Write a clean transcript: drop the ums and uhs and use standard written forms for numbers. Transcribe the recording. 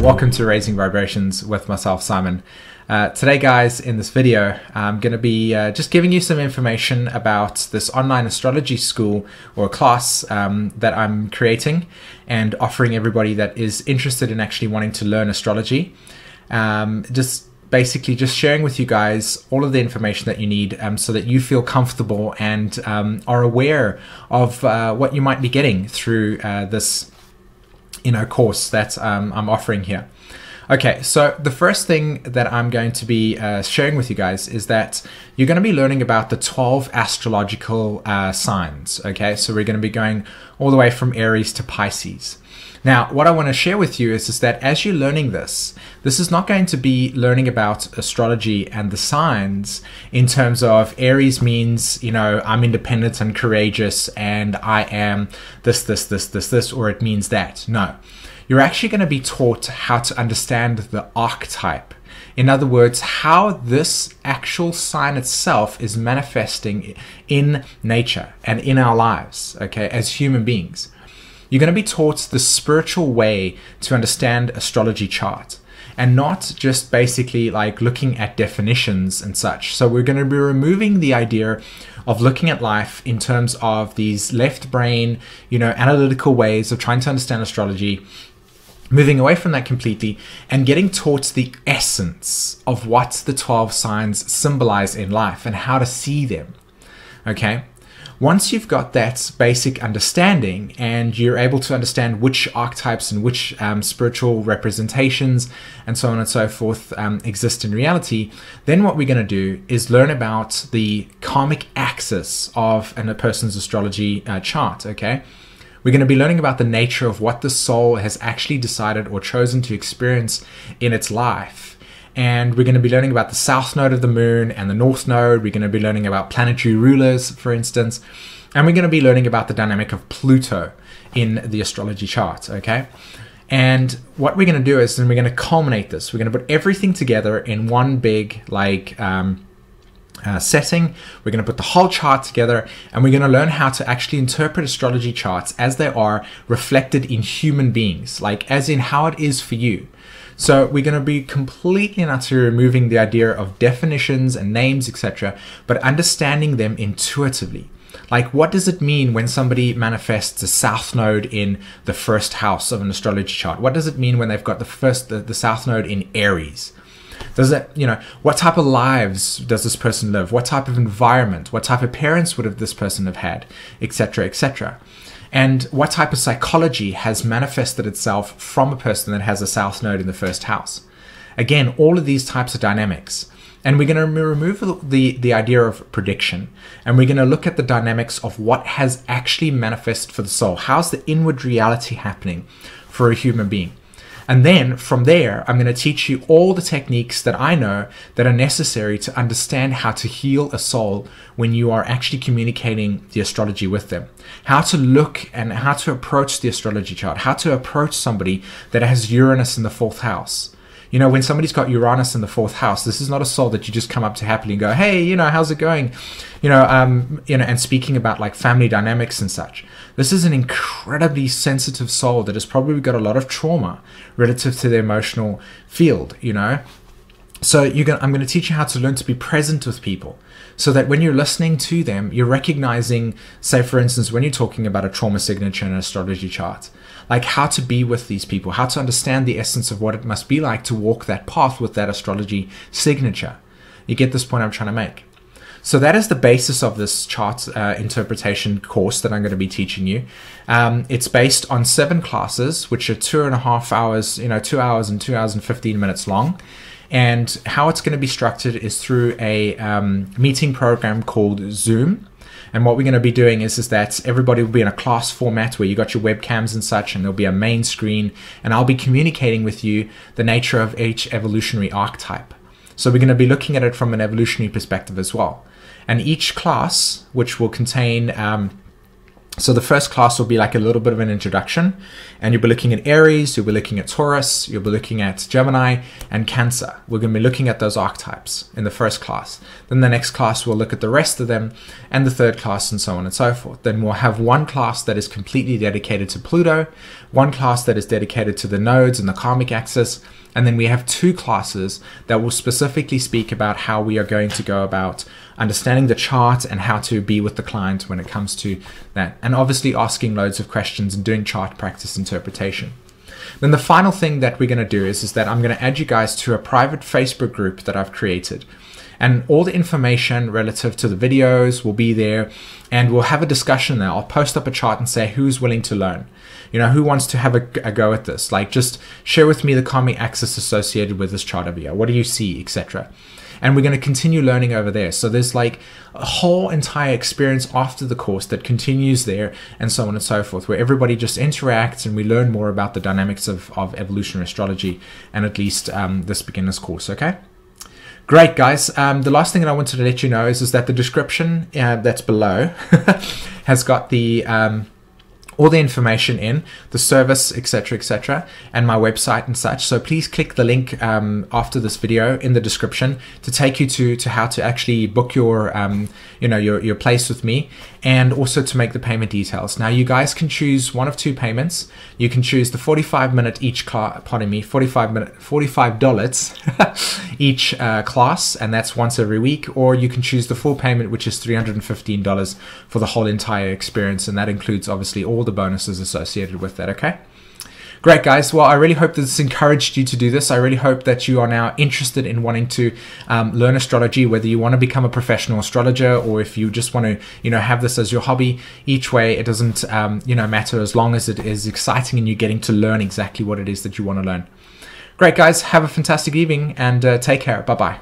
Welcome to Raising Vibrations with myself, Simon. Today, guys, in this video, I'm going to be just giving you some information about this online astrology school or class that I'm creating and offering everybody that is interested in actually wanting to learn astrology. Basically just sharing with you guys all of the information that you need so that you feel comfortable and are aware of what you might be getting through this course that I'm offering here. Okay, so the first thing that I'm going to be sharing with you guys is that you're going to be learning about the 12 astrological signs. Okay, so we're going to be going all the way from Aries to Pisces. Now, what I want to share with you is that as you're learning this is not going to be learning about astrology and the signs in terms of Aries means, I'm independent and courageous and I am this, or it means that. No, you're actually going to be taught how to understand the archetype. In other words, how this actual sign itself is manifesting in nature and in our lives, okay, as human beings. You're going to be taught the spiritual way to understand astrology chart and not just basically like looking at definitions and such. So we're going to be removing the idea of looking at life in terms of these left brain, analytical ways of trying to understand astrology, moving away from that completely and getting taught the essence of what the 12 signs symbolize in life and how to see them. Okay. Once you've got that basic understanding and you're able to understand which archetypes and which spiritual representations and so on and so forth exist in reality, then what we're going to do is learn about the karmic axis of a person's astrology chart, okay? We're going to be learning about the nature of what the soul has actually decided or chosen to experience in its life. And we're going to be learning about the south node of the moon and the north node. We're going to be learning about planetary rulers, for instance. And we're going to be learning about the dynamic of Pluto in the astrology chart, okay? And what we're going to do is then we're going to culminate this. We're going to put everything together in one big setting. We're going to put the whole chart together and we're going to learn how to actually interpret astrology charts as they are reflected in human beings, like as in how it is for you. So we're going to be completely and utterly removing the idea of definitions and names, etc., but understanding them intuitively. Like, what does it mean when somebody manifests a south node in the first house of an astrology chart? What does it mean when they've got the south node in Aries? Does it, what type of lives does this person live? What type of environment? What type of parents would this person have had, etc., etc.? And what type of psychology has manifested itself from a person that has a south node in the first house? Again, all of these types of dynamics. And we're going to remove the idea of prediction. And we're going to look at the dynamics of what has actually manifested for the soul. How's the inward reality happening for a human being? And then from there, I'm going to teach you all the techniques that I know that are necessary to understand how to heal a soul when you are actually communicating the astrology with them. How to look and how to approach the astrology chart. How to approach somebody that has Uranus in the 4th house. When somebody's got Uranus in the 4th house, this is not a soul that you just come up to happily and go, hey, how's it going? And speaking about like family dynamics and such. This is an incredibly sensitive soul that has probably got a lot of trauma relative to the emotional field, So I'm going to teach you how to learn to be present with people so that when you're listening to them, you're recognizing, say, for instance, when you're talking about a trauma signature in an astrology chart, like how to be with these people, how to understand the essence of what it must be like to walk that path with that astrology signature. You get this point I'm trying to make. So that is the basis of this chart interpretation course that I'm going to be teaching you. It's based on 7 classes, which are 2.5 hours, 2 hours and 2 hours and 15 minutes long. And how it's going to be structured is through a meeting program called Zoom. And what we're going to be doing is that everybody will be in a class format where you got your webcams and such, and there'll be a main screen, and I'll be communicating with you the nature of each evolutionary archetype. So we're going to be looking at it from an evolutionary perspective as well. And each class, which will contain So the first class will be like a little bit of an introduction, and you'll be looking at Aries, you'll be looking at Taurus, you'll be looking at Gemini and Cancer. We're going to be looking at those archetypes in the first class. Then the next class we'll look at the rest of them, and the third class, and so on and so forth. Then we'll have one class that is completely dedicated to Pluto, one class that is dedicated to the nodes and the karmic axis, and then we have 2 classes that will specifically speak about how we are going to go about understanding the chart and how to be with the client when it comes to that. And obviously asking loads of questions and doing chart practice interpretation. Then the final thing that we're going to do is that I'm going to add you guys to a private Facebook group that I've created. And all the information relative to the videos will be there, and we'll have a discussion there. I'll post up a chart and say who's willing to learn. You know, who wants to have a go at this? Like, just share with me the karmic axis associated with this chart over here. What do you see, etc. And we're going to continue learning over there. So there's like a whole entire experience after the course that continues there, and so on and so forth, where everybody just interacts and we learn more about the dynamics of evolutionary astrology, and at least this beginner's course, okay? Great, guys. The last thing that I wanted to let you know is that the description that's below has got the all the information in the service, etc., and my website and such. So please click the link after this video in the description to take you to how to actually book your your place with me, and also to make the payment details. Now you guys can choose one of 2 payments. You can choose the 45-minute each class, $45 each class, and that's once every week, or you can choose the full payment, which is $315 for the whole entire experience, and that includes obviously all the bonuses associated with that, okay? Great, guys. Well, I really hope that this encouraged you to do this. I really hope that you are now interested in wanting to learn astrology, whether you want to become a professional astrologer or if you just want to, have this as your hobby. Each way, it doesn't, matter, as long as it is exciting and you're getting to learn exactly what it is that you want to learn. Great, guys. Have a fantastic evening, and take care. Bye-bye.